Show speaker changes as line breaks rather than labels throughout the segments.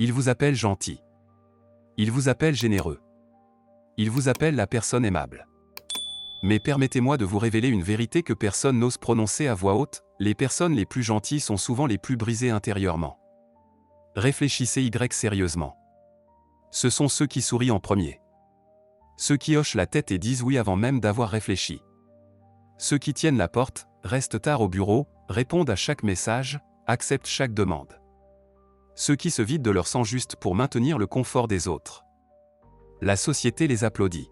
Il vous appelle gentil. Il vous appelle généreux. Il vous appelle la personne aimable. Mais permettez-moi de vous révéler une vérité que personne n'ose prononcer à voix haute, les personnes les plus gentilles sont souvent les plus brisées intérieurement. Réfléchissez sérieusement. Ce sont ceux qui sourient en premier. Ceux qui hochent la tête et disent oui avant même d'avoir réfléchi. Ceux qui tiennent la porte, restent tard au bureau, répondent à chaque message, acceptent chaque demande. Ceux qui se vident de leur sang juste pour maintenir le confort des autres. La société les applaudit.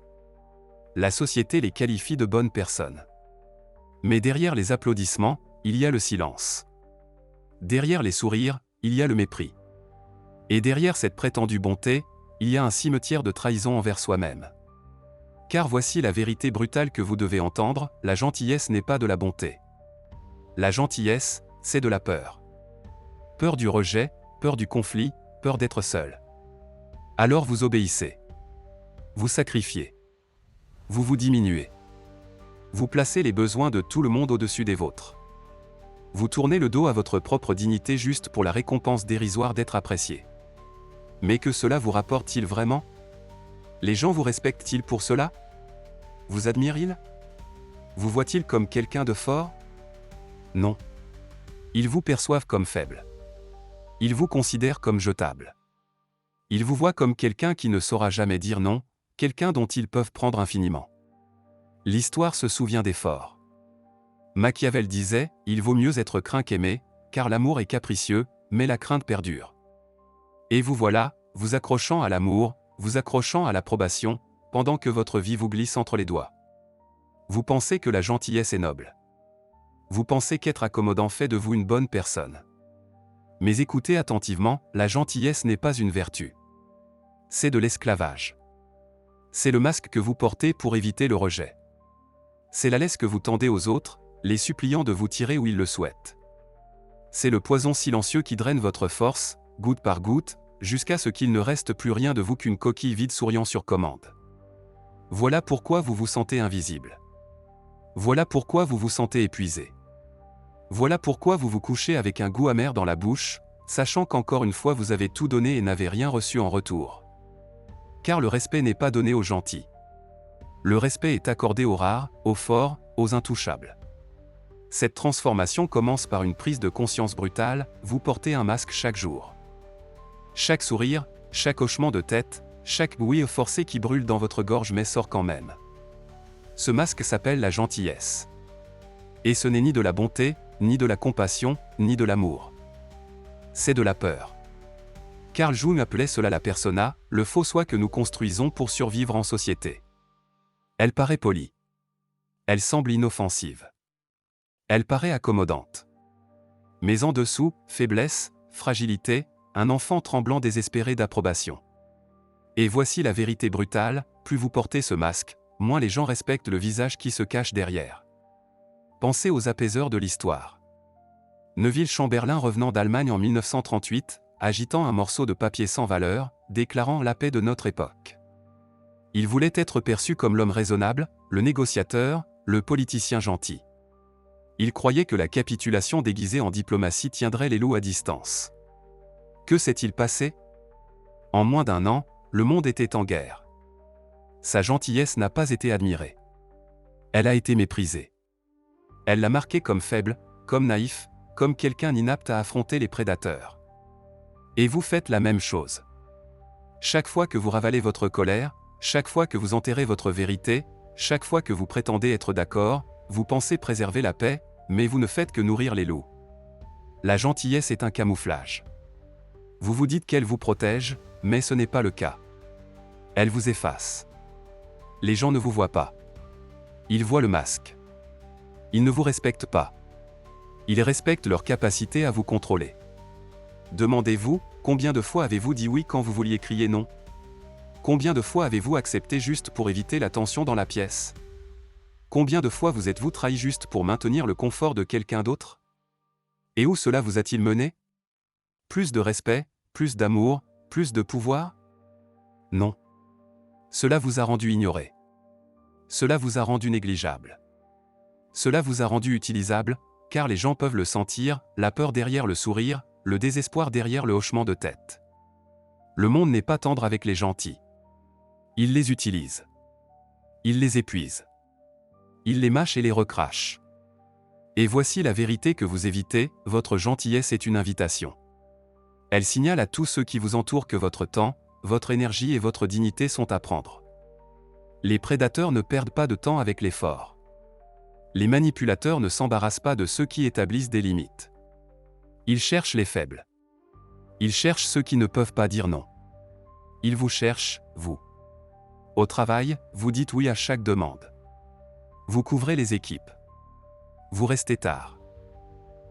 La société les qualifie de bonnes personnes. Mais derrière les applaudissements, il y a le silence. Derrière les sourires, il y a le mépris. Et derrière cette prétendue bonté, il y a un cimetière de trahison envers soi-même. Car voici la vérité brutale que vous devez entendre, la gentillesse n'est pas de la bonté. La gentillesse, c'est de la peur. Peur du rejet, peur du conflit, peur d'être seul. Alors vous obéissez. Vous sacrifiez. Vous vous diminuez. Vous placez les besoins de tout le monde au-dessus des vôtres. Vous tournez le dos à votre propre dignité juste pour la récompense dérisoire d'être apprécié. Mais que cela vous rapporte-t-il vraiment? Les gens vous respectent-ils pour cela? Vous admirent-ils? Vous voient-ils comme quelqu'un de fort? Non. Ils vous perçoivent comme faible. Ils vous considèrent comme jetable. Ils vous voient comme quelqu'un qui ne saura jamais dire non, quelqu'un dont ils peuvent prendre infiniment. L'histoire se souvient des forts. Machiavel disait, il vaut mieux être craint qu'aimé, car l'amour est capricieux, mais la crainte perdure. Et vous voilà, vous accrochant à l'amour, vous accrochant à l'approbation, pendant que votre vie vous glisse entre les doigts. Vous pensez que la gentillesse est noble. Vous pensez qu'être accommodant fait de vous une bonne personne. Mais écoutez attentivement, la gentillesse n'est pas une vertu. C'est de l'esclavage. C'est le masque que vous portez pour éviter le rejet. C'est la laisse que vous tendez aux autres, les suppliant de vous tirer où ils le souhaitent. C'est le poison silencieux qui draine votre force, goutte par goutte, jusqu'à ce qu'il ne reste plus rien de vous qu'une coquille vide souriant sur commande. Voilà pourquoi vous vous sentez invisible. Voilà pourquoi vous vous sentez épuisé. Voilà pourquoi vous vous couchez avec un goût amer dans la bouche, sachant qu'encore une fois vous avez tout donné et n'avez rien reçu en retour. Car le respect n'est pas donné aux gentils. Le respect est accordé aux rares, aux forts, aux intouchables. Cette transformation commence par une prise de conscience brutale, vous portez un masque chaque jour. Chaque sourire, chaque hochement de tête, chaque oui forcé qui brûle dans votre gorge mais sort quand même. Ce masque s'appelle la gentillesse. Et ce n'est ni de la bonté, ni de la compassion, ni de l'amour. C'est de la peur. Carl Jung appelait cela la persona, le faux soi que nous construisons pour survivre en société. Elle paraît polie. Elle semble inoffensive. Elle paraît accommodante. Mais en dessous, faiblesse, fragilité, un enfant tremblant désespéré d'approbation. Et voici la vérité brutale, plus vous portez ce masque, moins les gens respectent le visage qui se cache derrière. Pensez aux apaiseurs de l'histoire. Neville Chamberlain revenant d'Allemagne en 1938, agitant un morceau de papier sans valeur, déclarant la paix de notre époque. Il voulait être perçu comme l'homme raisonnable, le négociateur, le politicien gentil. Il croyait que la capitulation déguisée en diplomatie tiendrait les loups à distance. Que s'est-il passé? En moins d'un an, le monde était en guerre. Sa gentillesse n'a pas été admirée. Elle a été méprisée. Elle l'a marqué comme faible, comme naïf, comme quelqu'un d'inapte à affronter les prédateurs. Et vous faites la même chose. Chaque fois que vous ravalez votre colère, chaque fois que vous enterrez votre vérité, chaque fois que vous prétendez être d'accord, vous pensez préserver la paix, mais vous ne faites que nourrir les loups. La gentillesse est un camouflage. Vous vous dites qu'elle vous protège, mais ce n'est pas le cas. Elle vous efface. Les gens ne vous voient pas. Ils voient le masque. Ils ne vous respectent pas. Ils respectent leur capacité à vous contrôler. Demandez-vous, combien de fois avez-vous dit oui quand vous vouliez crier non? Combien de fois avez-vous accepté juste pour éviter la tension dans la pièce? Combien de fois vous êtes-vous trahi juste pour maintenir le confort de quelqu'un d'autre? Et où cela vous a-t-il mené? Plus de respect, plus d'amour, plus de pouvoir? Non. Cela vous a rendu ignoré. Cela vous a rendu négligeable. Cela vous a rendu utilisable, car les gens peuvent le sentir, la peur derrière le sourire, le désespoir derrière le hochement de tête. Le monde n'est pas tendre avec les gentils. Il les utilise. Il les épuise. Il les mâche et les recrache. Et voici la vérité que vous évitez, votre gentillesse est une invitation. Elle signale à tous ceux qui vous entourent que votre temps, votre énergie et votre dignité sont à prendre. Les prédateurs ne perdent pas de temps avec les forts. Les manipulateurs ne s'embarrassent pas de ceux qui établissent des limites. Ils cherchent les faibles. Ils cherchent ceux qui ne peuvent pas dire non. Ils vous cherchent, vous. Au travail, vous dites oui à chaque demande. Vous couvrez les équipes. Vous restez tard.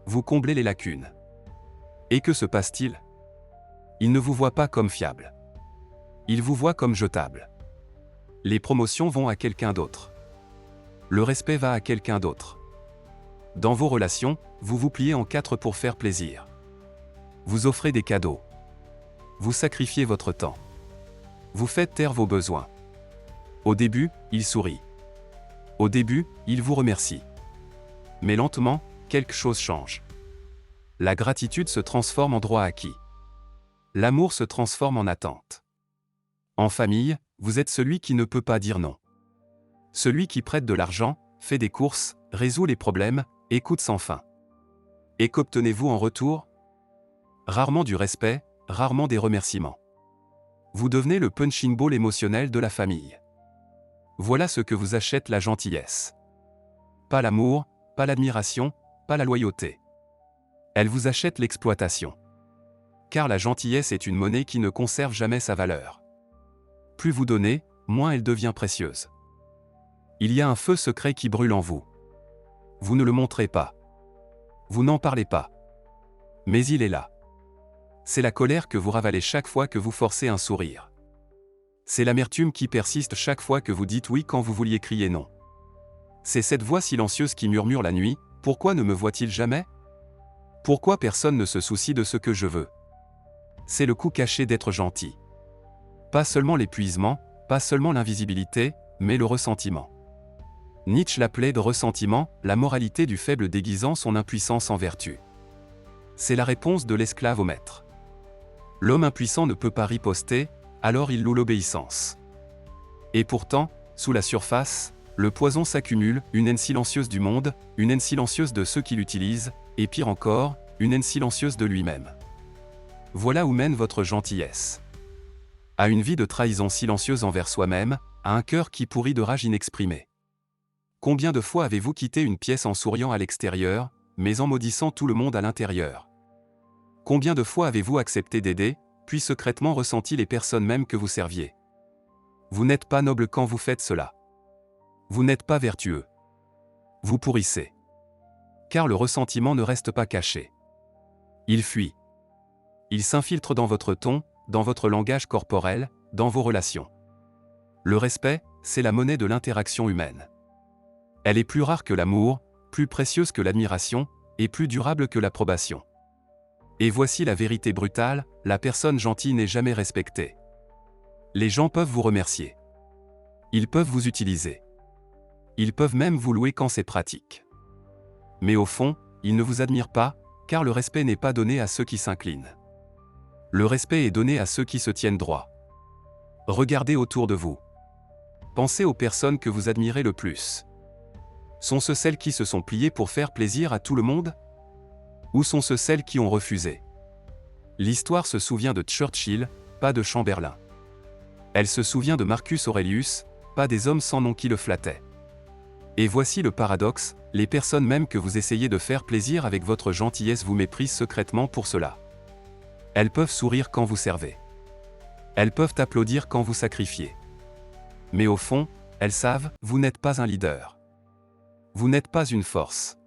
Vous comblez les lacunes. Et que se passe-t-il? Ils ne vous voient pas comme fiable. Ils vous voient comme jetable. Les promotions vont à quelqu'un d'autre. Le respect va à quelqu'un d'autre. Dans vos relations, vous vous pliez en quatre pour faire plaisir. Vous offrez des cadeaux. Vous sacrifiez votre temps. Vous faites taire vos besoins. Au début, il sourit. Au début, il vous remercie. Mais lentement, quelque chose change. La gratitude se transforme en droit acquis. L'amour se transforme en attente. En famille, vous êtes celui qui ne peut pas dire non. Celui qui prête de l'argent, fait des courses, résout les problèmes, écoute sans fin. Et qu'obtenez-vous en retour? Rarement du respect, rarement des remerciements. Vous devenez le punching ball émotionnel de la famille. Voilà ce que vous achète la gentillesse. Pas l'amour, pas l'admiration, pas la loyauté. Elle vous achète l'exploitation. Car la gentillesse est une monnaie qui ne conserve jamais sa valeur. Plus vous donnez, moins elle devient précieuse. Il y a un feu secret qui brûle en vous. Vous ne le montrez pas. Vous n'en parlez pas. Mais il est là. C'est la colère que vous ravalez chaque fois que vous forcez un sourire. C'est l'amertume qui persiste chaque fois que vous dites oui quand vous vouliez crier non. C'est cette voix silencieuse qui murmure la nuit, « Pourquoi ne me voit-il jamais? Pourquoi personne ne se soucie de ce que je veux ?» C'est le coût caché d'être gentil. Pas seulement l'épuisement, pas seulement l'invisibilité, mais le ressentiment. Nietzsche l'appelait de ressentiment, la moralité du faible déguisant son impuissance en vertu. C'est la réponse de l'esclave au maître. L'homme impuissant ne peut pas riposter, alors il loue l'obéissance. Et pourtant, sous la surface, le poison s'accumule, une haine silencieuse du monde, une haine silencieuse de ceux qui l'utilisent, et pire encore, une haine silencieuse de lui-même. Voilà où mène votre gentillesse. À une vie de trahison silencieuse envers soi-même, à un cœur qui pourrit de rage inexprimée. Combien de fois avez-vous quitté une pièce en souriant à l'extérieur, mais en maudissant tout le monde à l'intérieur? Combien de fois avez-vous accepté d'aider, puis secrètement ressenti les personnes mêmes que vous serviez? Vous n'êtes pas noble quand vous faites cela. Vous n'êtes pas vertueux. Vous pourrissez. Car le ressentiment ne reste pas caché. Il fuit. Il s'infiltre dans votre ton, dans votre langage corporel, dans vos relations. Le respect, c'est la monnaie de l'interaction humaine. Elle est plus rare que l'amour, plus précieuse que l'admiration, et plus durable que l'approbation. Et voici la vérité brutale, la personne gentille n'est jamais respectée. Les gens peuvent vous remercier. Ils peuvent vous utiliser. Ils peuvent même vous louer quand c'est pratique. Mais au fond, ils ne vous admirent pas, car le respect n'est pas donné à ceux qui s'inclinent. Le respect est donné à ceux qui se tiennent droit. Regardez autour de vous. Pensez aux personnes que vous admirez le plus. Sont-ce celles qui se sont pliées pour faire plaisir à tout le monde? Ou sont-ce celles qui ont refusé? L'histoire se souvient de Churchill, pas de Chamberlain. Elle se souvient de Marcus Aurelius, pas des hommes sans nom qui le flattaient. Et voici le paradoxe, les personnes même que vous essayez de faire plaisir avec votre gentillesse vous méprisent secrètement pour cela. Elles peuvent sourire quand vous servez. Elles peuvent applaudir quand vous sacrifiez. Mais au fond, elles savent, vous n'êtes pas un leader. Vous n'êtes pas une force.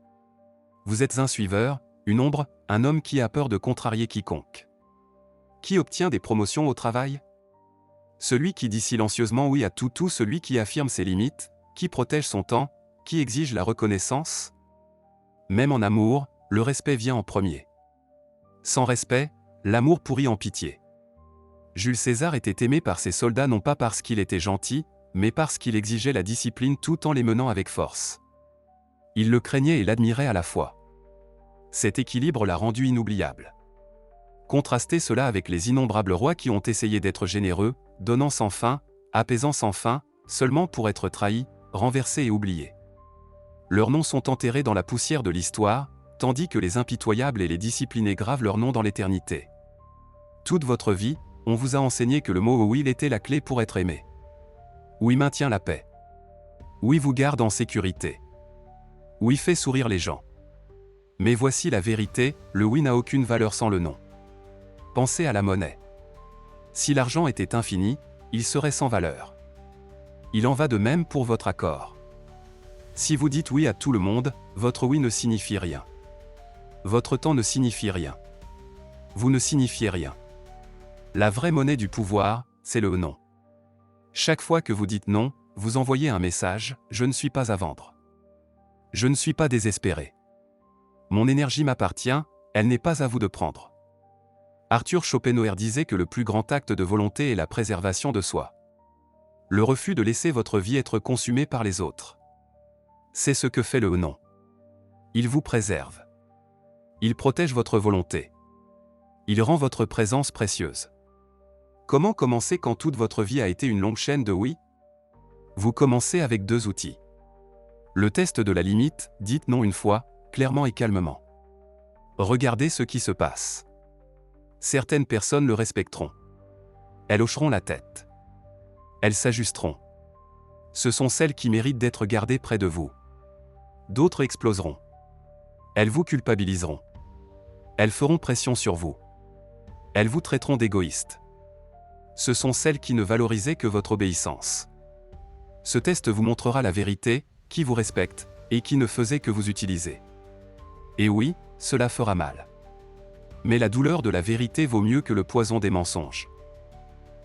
Vous êtes un suiveur, une ombre, un homme qui a peur de contrarier quiconque. Qui obtient des promotions au travail? Celui qui dit silencieusement oui à tout, celui qui affirme ses limites, qui protège son temps, qui exige la reconnaissance. Même en amour, le respect vient en premier. Sans respect, l'amour pourrit en pitié. Jules César était aimé par ses soldats non pas parce qu'il était gentil, mais parce qu'il exigeait la discipline tout en les menant avec force. Il le craignait et l'admirait à la fois. Cet équilibre l'a rendu inoubliable. Contrastez cela avec les innombrables rois qui ont essayé d'être généreux, donnant sans fin, apaisant sans fin, seulement pour être trahis, renversés et oubliés. Leurs noms sont enterrés dans la poussière de l'histoire, tandis que les impitoyables et les disciplinés gravent leur nom dans l'éternité. Toute votre vie, on vous a enseigné que le mot oui était la clé pour être aimé. Oui maintient la paix. Oui vous garde en sécurité. Oui fait sourire les gens. Mais voici la vérité, le oui n'a aucune valeur sans le nom. Pensez à la monnaie. Si l'argent était infini, il serait sans valeur. Il en va de même pour votre accord. Si vous dites oui à tout le monde, votre oui ne signifie rien. Votre temps ne signifie rien. Vous ne signifiez rien. La vraie monnaie du pouvoir, c'est le non. Chaque fois que vous dites non, vous envoyez un message, je ne suis pas à vendre. Je ne suis pas désespéré. Mon énergie m'appartient, elle n'est pas à vous de prendre. Arthur Schopenhauer disait que le plus grand acte de volonté est la préservation de soi. Le refus de laisser votre vie être consumée par les autres. C'est ce que fait le non. Il vous préserve. Il protège votre volonté. Il rend votre présence précieuse. Comment commencer quand toute votre vie a été une longue chaîne de oui? Vous commencez avec 2 outils. Le test de la limite, dites non une fois, clairement et calmement. Regardez ce qui se passe. Certaines personnes le respecteront. Elles hocheront la tête. Elles s'ajusteront. Ce sont celles qui méritent d'être gardées près de vous. D'autres exploseront. Elles vous culpabiliseront. Elles feront pression sur vous. Elles vous traiteront d'égoïste. Ce sont celles qui ne valorisaient que votre obéissance. Ce test vous montrera la vérité, qui vous respecte, et qui ne faisait que vous utiliser. Et oui, cela fera mal. Mais la douleur de la vérité vaut mieux que le poison des mensonges.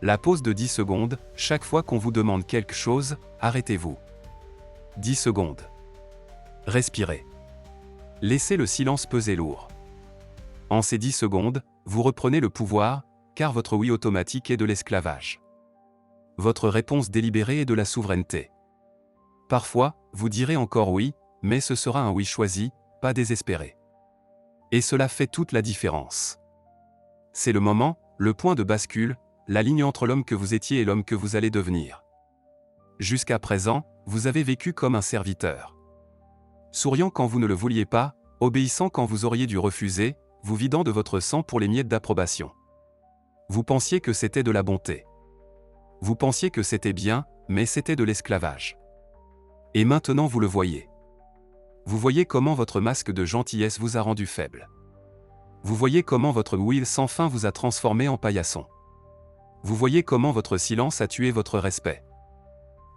La pause de 10 secondes, chaque fois qu'on vous demande quelque chose, arrêtez-vous. 10 secondes. Respirez. Laissez le silence peser lourd. En ces 10 secondes, vous reprenez le pouvoir, car votre oui automatique est de l'esclavage. Votre réponse délibérée est de la souveraineté. Parfois, vous direz encore oui, mais ce sera un oui choisi, pas désespéré. Et cela fait toute la différence. C'est le moment, le point de bascule, la ligne entre l'homme que vous étiez et l'homme que vous allez devenir. Jusqu'à présent, vous avez vécu comme un serviteur. Souriant quand vous ne le vouliez pas, obéissant quand vous auriez dû refuser, vous vidant de votre sang pour les miettes d'approbation. Vous pensiez que c'était de la bonté. Vous pensiez que c'était bien, mais c'était de l'esclavage. Et maintenant vous le voyez. Vous voyez comment votre masque de gentillesse vous a rendu faible. Vous voyez comment votre oui sans fin vous a transformé en paillasson. Vous voyez comment votre silence a tué votre respect.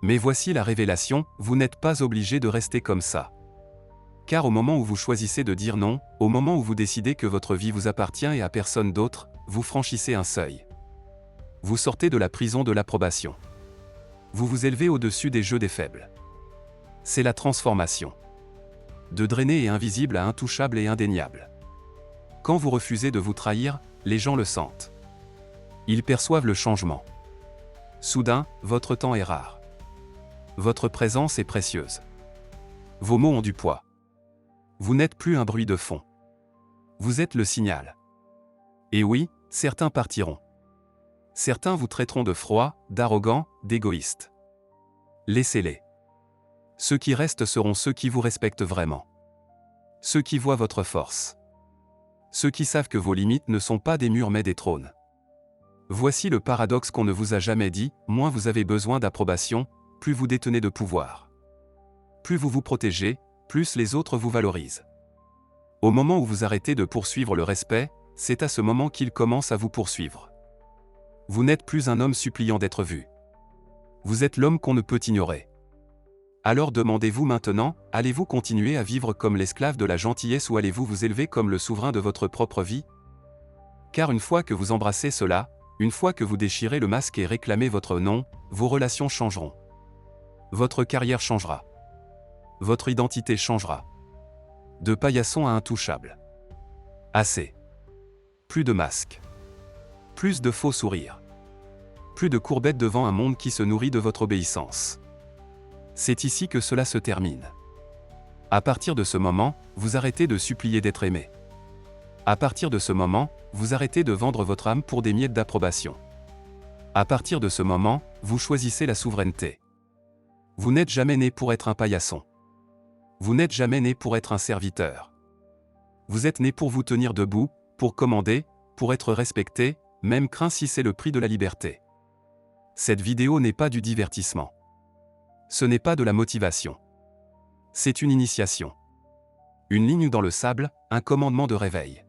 Mais voici la révélation, vous n'êtes pas obligé de rester comme ça. Car au moment où vous choisissez de dire non, au moment où vous décidez que votre vie vous appartient et à personne d'autre, vous franchissez un seuil. Vous sortez de la prison de l'approbation. Vous vous élevez au-dessus des jeux des faibles. C'est la transformation. De drainé et invisible à intouchable et indéniable. Quand vous refusez de vous trahir, les gens le sentent. Ils perçoivent le changement. Soudain, votre temps est rare. Votre présence est précieuse. Vos mots ont du poids. Vous n'êtes plus un bruit de fond. Vous êtes le signal. Et oui, certains partiront. Certains vous traiteront de froid, d'arrogant, d'égoïste. Laissez-les. Ceux qui restent seront ceux qui vous respectent vraiment. Ceux qui voient votre force. Ceux qui savent que vos limites ne sont pas des murs mais des trônes. Voici le paradoxe qu'on ne vous a jamais dit, moins vous avez besoin d'approbation, plus vous détenez de pouvoir. Plus vous vous protégez, plus les autres vous valorisent. Au moment où vous arrêtez de poursuivre le respect, c'est à ce moment qu'il commence à vous poursuivre. Vous n'êtes plus un homme suppliant d'être vu. Vous êtes l'homme qu'on ne peut ignorer. Alors demandez-vous maintenant, allez-vous continuer à vivre comme l'esclave de la gentillesse ou allez-vous vous élever comme le souverain de votre propre vie? Car une fois que vous embrassez cela, une fois que vous déchirez le masque et réclamez votre nom, vos relations changeront. Votre carrière changera. Votre identité changera. De paillasson à intouchable. Assez. Plus de masques. Plus de faux sourires. Plus de courbettes devant un monde qui se nourrit de votre obéissance. C'est ici que cela se termine. À partir de ce moment, vous arrêtez de supplier d'être aimé. À partir de ce moment, vous arrêtez de vendre votre âme pour des miettes d'approbation. À partir de ce moment, vous choisissez la souveraineté. Vous n'êtes jamais né pour être un paillasson. Vous n'êtes jamais né pour être un serviteur. Vous êtes né pour vous tenir debout, pour commander, pour être respecté, même craint si c'est le prix de la liberté. Cette vidéo n'est pas du divertissement. Ce n'est pas de la motivation. C'est une initiation. Une ligne dans le sable, un commandement de réveil.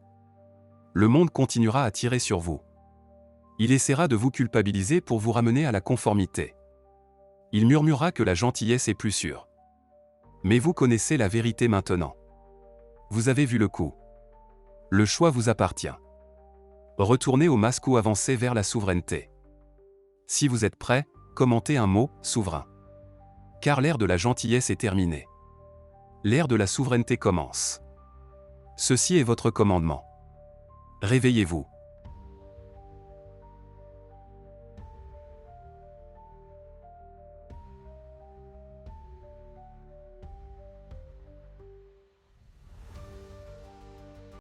Le monde continuera à tirer sur vous. Il essaiera de vous culpabiliser pour vous ramener à la conformité. Il murmurera que la gentillesse est plus sûre. Mais vous connaissez la vérité maintenant. Vous avez vu le coup. Le choix vous appartient. Retournez au masque ou avancez vers la souveraineté. Si vous êtes prêt, commentez un mot, souverain. Car l'ère de la gentillesse est terminée. L'ère de la souveraineté commence. Ceci est votre commandement. Réveillez-vous.